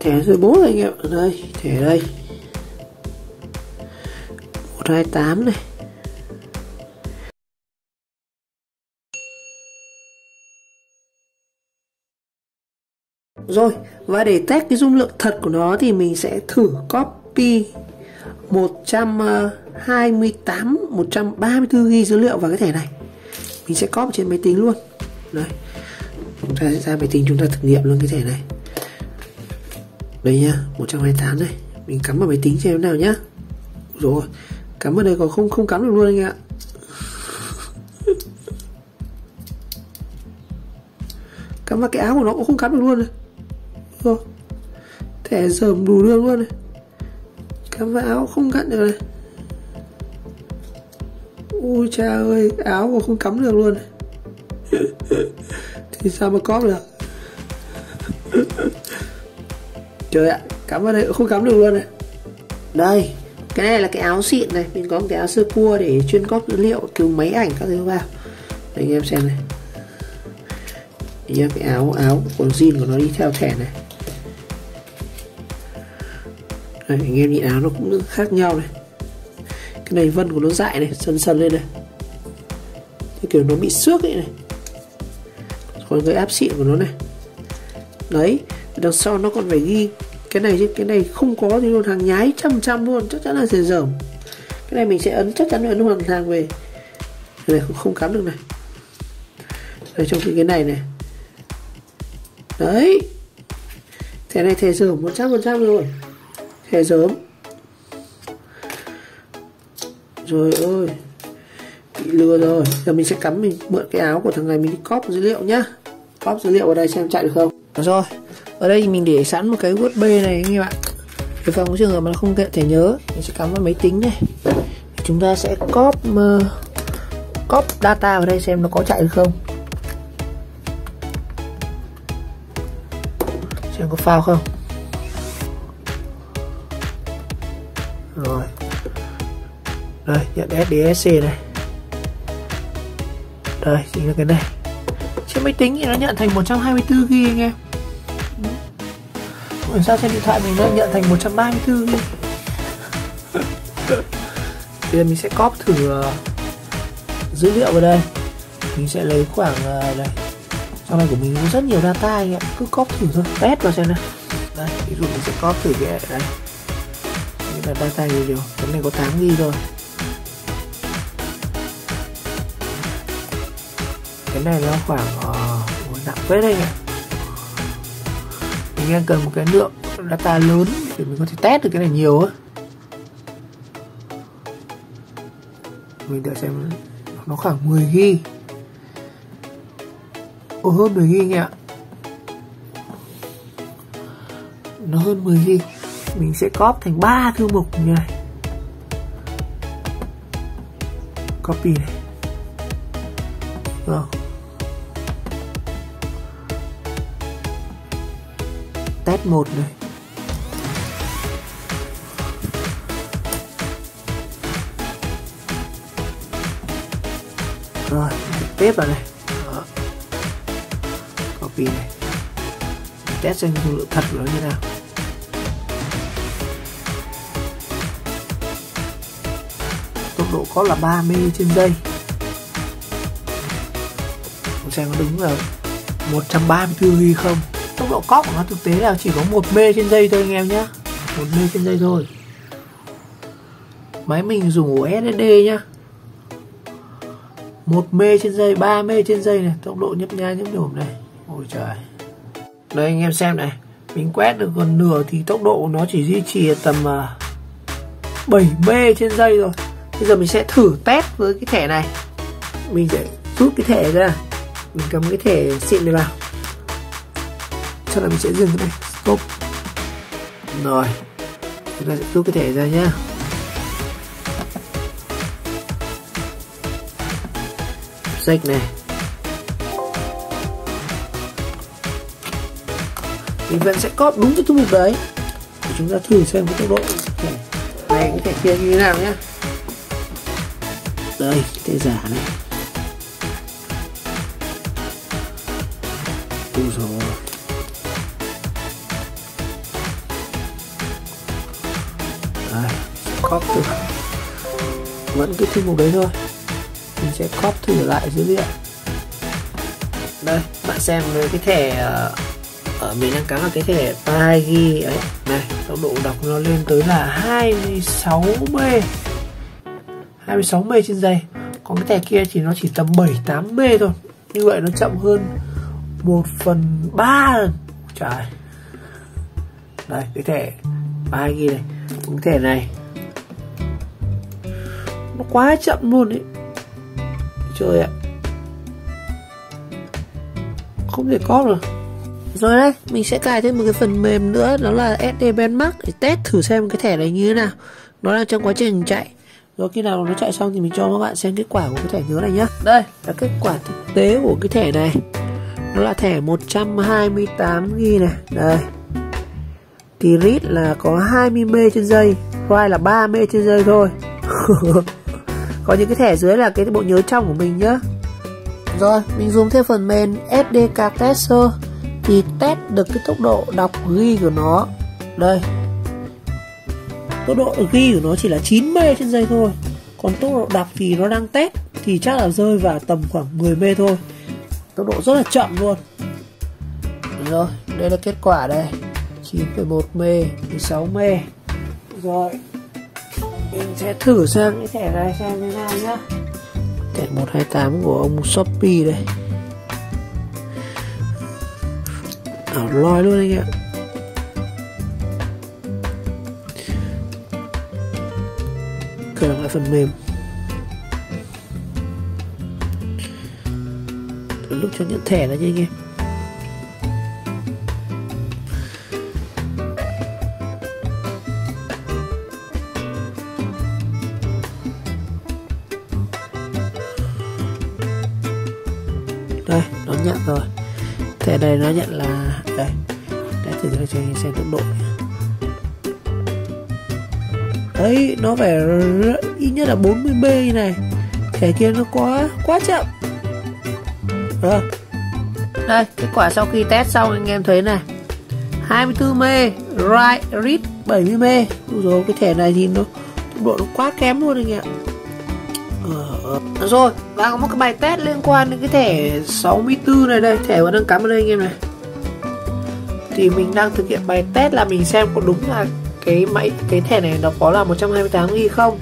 Thẻ số 4 rồi anh em ạ. Đây, thẻ đây 128 này. Rồi, và để test cái dung lượng thật của nó thì mình sẽ thử copy 128, 134GB dữ liệu vào cái thẻ này. Mình sẽ copy trên máy tính luôn. Đây, chúng ta sẽ ra máy tính chúng ta thử nghiệm luôn cái thẻ này. Đây nhá, 128 này. Mình cắm vào máy tính xem nào nhá. Rồi, cắm vào đây còn không cắm được luôn anh ạ. Cắm vào cái áo của nó cũng không cắm được luôn này. Rồi, thẻ dởm đủ đường luôn này. Cắm vào áo không cắt được này. Ui cha ơi, áo còn không cắm được luôn này. Thì sao mà cóp được. Trời ạ, cắm vào đây cũng không cắm được luôn này. Đây, cái này là cái áo xịn này. Mình có một cái áo sơ cua để chuyên cóp dữ liệu, cứu máy ảnh các thứ vào. Đây anh em xem này. Đây, cái áo quần jean của nó đi theo thẻ này. Đây, anh em nhìn áo nó cũng khác nhau này. Cái này vân của nó dại này, sần lên này. Cái kiểu nó bị xước ấy này. Còn cái áp xịn của nó này. Đấy, đằng sau nó còn phải ghi cái này chứ, cái này không có thì luôn, hàng nhái 100% luôn, chắc chắn là sẽ dởm. Cái này mình sẽ ấn, chắc chắn là ấn hoàn hàng về. Cái này không cắm được này. Đây, trong cái này này. Đấy, thẻ này thẻ dởm 100% rồi. Thẻ dởm. Rồi ơi, bị lừa rồi. Giờ mình sẽ cắm, mình mượn cái áo của thằng này mình đi copy dữ liệu nhá. Copy dữ liệu vào đây xem chạy được không. Rồi, ở đây mình để sẵn một cái USB này anh em ạ. Để phòng cái trường hợp mà nó không thể nhớ, mình sẽ cắm vào máy tính này. Chúng ta sẽ copy data vào đây xem nó có chạy được không. Xem có file không. Rồi. Đây, nhận SDSC này. Đây, chính là cái này. Trên máy tính thì nó nhận thành 124GB anh em. Làm sao trên điện thoại mình nó nhận thành 134GB. Bây giờ mình sẽ copy thử dữ liệu vào đây. Mình sẽ lấy khoảng đây. Trong này của mình có rất nhiều data anh em, cứ copy thử thôi, test vào xem nào. Đây, ví dụ mình sẽ copy thử cái đây. Đây là data nhiều, cái này có 8GB thôi. Cái này nó khoảng nặng phết đấy anh ạ. Mình đang cần một cái lượng data lớn để mình có thể test được cái này nhiều á. Mình đợi xem nó khoảng 10GB. Hơn 10GB anh ạ. Nó hơn 10GB. Mình sẽ copy thành 3 thư mục như này. Copy này. Rồi. Test 1 này. Rồi, tiếp vào này. Đó. Copy này. Test xem dung lượng thật của nó như nào. Tốc độ có là 3 MB trên giây. Xem có đúng là 134GB không. Tốc độ copy của nó thực tế là chỉ có 1 MB trên giây thôi anh em nhé. 1 MB trên giây thôi. Máy mình dùng ổ SSD nhá. 1 MB trên giây, 3 MB trên giây này. Tốc độ nhấp nháy nhấp nhổm này. Ôi trời. Đây anh em xem này. Mình quét được gần nửa thì tốc độ của nó chỉ duy trì tầm 7 MB trên giây rồi. Bây giờ mình sẽ thử test với cái thẻ này. Mình sẽ rút cái thẻ ra. Mình cầm cái thẻ xịn này vào. Sau đó mình sẽ dừng cái này. Stop. Rồi. Chúng ta sẽ rút cái thẻ ra nhá. Sách này. Mình vẫn sẽ copy đúng cái thư mục đấy. Để chúng ta thử xem cái tốc độ này cái thẻ kia như thế nào nhá. Đây, cái thẻ giả này. Ui dồi. copy thử, vẫn cái thư mục đấy thôi. Mình sẽ copy thử lại dữ liệu. Đây bạn xem với cái thẻ ở mình đang cắm vào cái thẻ 32GB ấy này, tốc độ đọc nó lên tới là 26M 26M trên giây, còn cái thẻ kia thì nó chỉ tầm 7-8M thôi. Như vậy nó chậm hơn 1/3 lần. Trời, đây cái thẻ 32GB này, cái thẻ này nó quá chậm luôn đấy, trời ạ, không thể có được. Rồi đây, mình sẽ cài thêm một cái phần mềm nữa, đó là SD Benchmark, để test thử xem cái thẻ này như thế nào. Nó đang trong quá trình chạy. Rồi khi nào nó chạy xong thì mình cho các bạn xem kết quả của cái thẻ nhớ này nhé. Đây là kết quả thực tế của cái thẻ này. Nó là thẻ 128GB này. Đây, thì read là có 20M trên giây, write là 3M trên giây thôi. Còn những cái thẻ dưới là cái bộ nhớ trong của mình nhá. Rồi, mình dùng thêm phần mềm SD Card Tester thì test được cái tốc độ đọc ghi của nó. Đây, tốc độ ghi của nó chỉ là 9M trên giây thôi. Còn tốc độ đọc thì nó đang test thì chắc là rơi vào tầm khoảng 10M thôi. Tốc độ rất là chậm luôn. Rồi, đây là kết quả đây, 9,1M, 16M. Rồi, mình sẽ thử sang cái thẻ này xem thế nào nhá. Thẻ 128 của ông Shopee đây. Lòi luôn anh ạ. Khởi động lại phần mềm. Lúc cho nhận thẻ là như anh em. Đây, nó nhận rồi. Thẻ này nó nhận là đây. Để thử cho anh xem tốc độ. Đấy, nó phải ít nhất là 40M như này. Thẻ kia nó quá chậm. Rồi. Đây, kết quả sau khi test xong anh em thấy này, 24M, write, read 70M. Rồi cái thẻ này thì tốc độ nó quá kém luôn anh ạ. Rồi, và có một cái bài test liên quan đến cái thẻ 64 này đây, thẻ vẫn đang cắm ở đây anh em này. Thì mình đang thực hiện bài test là mình xem có đúng là cái thẻ này nó có là 128GB không.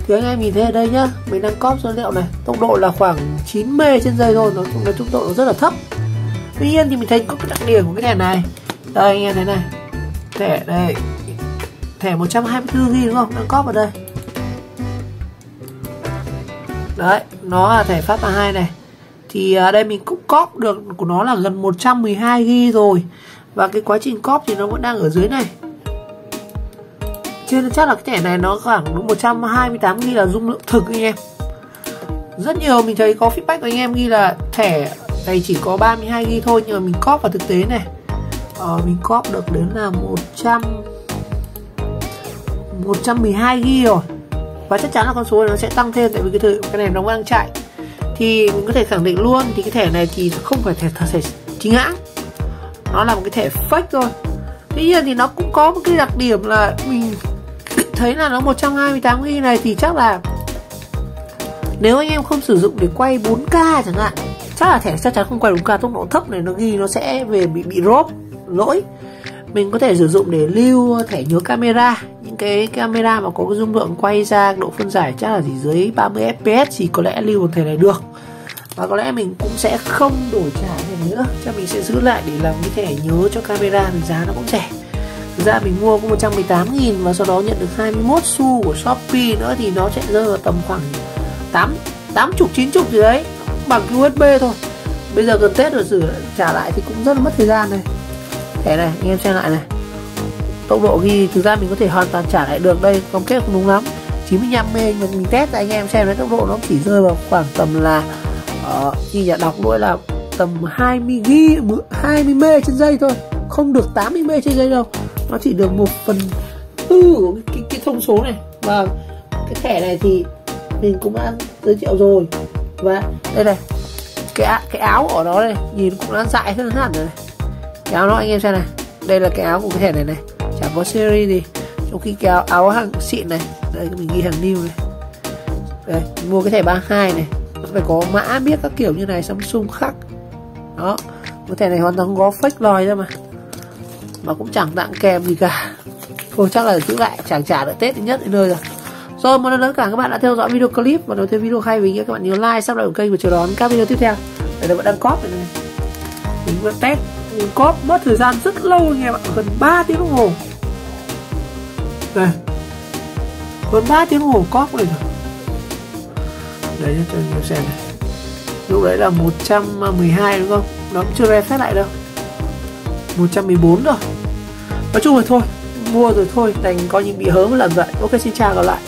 Thì anh em nhìn thấy ở đây nhá, mình đang copy số liệu này, tốc độ là khoảng 9M trên giây thôi, nó tốc độ nó rất là thấp. Tuy nhiên thì mình thấy có cái đặc điểm của cái thẻ này. Đây anh em thấy này, thẻ đây, thẻ 124GB đúng không, đang copy ở đây. Đấy, nó là thẻ Phát 2 này. Thì ở đây mình cũng copy được của nó là gần 112GB rồi. Và cái quá trình copy thì nó vẫn đang ở dưới này. Cho nên chắc là cái thẻ này nó khoảng 128GB là dung lượng thực anh em. Rất nhiều mình thấy có feedback của anh em ghi là thẻ này chỉ có 32GB thôi, nhưng mà mình copy vào thực tế này, mình copy được đến là 112GB rồi. Và chắc chắn là con số này nó sẽ tăng thêm, tại vì cái này nó đang chạy. Thì mình có thể khẳng định luôn thì cái thẻ này thì không phải thẻ chính hãng, nó là một cái thẻ fake thôi. Tuy nhiên thì nó cũng có một cái đặc điểm là mình thấy là nó 128GB này thì chắc là nếu anh em không sử dụng để quay 4K chẳng hạn, chắc là thẻ chắc chắn không quay 4K, tốc độ thấp này nó ghi nó sẽ về bị drop lỗi. Mình có thể sử dụng để lưu thẻ nhớ camera, những cái camera mà có cái dung lượng quay ra độ phân giải chắc là chỉ dưới 30fps thì có lẽ lưu một thẻ này được. Và có lẽ mình cũng sẽ không đổi trả thẻ nữa, chắc mình sẽ giữ lại để làm cái thẻ nhớ cho camera, vì giá nó cũng rẻ. Thực ra mình mua có 118.000 và sau đó nhận được 21 xu của Shopee nữa thì nó sẽ rơi vào tầm khoảng 80-90 gì đấy, bằng USB thôi. Bây giờ gần Tết rồi trả lại thì cũng rất là mất thời gian này. Thẻ này anh em xem lại này, tốc độ ghi thực ra mình có thể hoàn toàn trả lại được. Đây công kết không đúng lắm, 95M, nhưng mình test anh em xem đấy, tốc độ nó chỉ rơi vào khoảng tầm là khi nhà đọc lỗi là tầm 20M trên giây thôi, không được 80M trên giây đâu, nó chỉ được 1/4 của cái thông số này. Và cái thẻ này thì mình cũng đã giới thiệu rồi. Và đây này, cái áo của nó này nhìn cũng đã dại hơn hẳn rồi này. Cái áo nó anh em xem này, đây là cái áo của cái thẻ này này, chẳng có series gì, trong khi cái áo hàng xịn này Đây mình ghi hàng new này. Đây, mua cái thẻ 32 này, nó phải có mã biết các kiểu như này, Samsung khắc. Đó, cái thẻ này hoàn toàn không có fake lòi ra mà cũng chẳng tặng kèm gì cả. Thôi chắc là giữ lại, chẳng trả được Tết nhất đến nơi rồi. Rồi, một lần nữa cả các bạn đã theo dõi video clip và nếu thấy video hay vì các bạn nhớ like, subscribe kênh và chờ đón các video tiếp theo. Đây là vẫn đang cóp này. Mình vẫn test, mình cóp mất thời gian rất lâu anh em ạ, gần 3 tiếng đồng hồ. Đây, gần 3 tiếng đồng hồ cóp này rồi. Đấy cho anh em xem này. Lúc đấy là 112 đúng không? Nó cũng chưa reset lại đâu. 114 rồi. Nói chung là thôi, mua rồi thôi, đành coi như bị hớ một lần vậy. Ok, xin chào, gặp lại.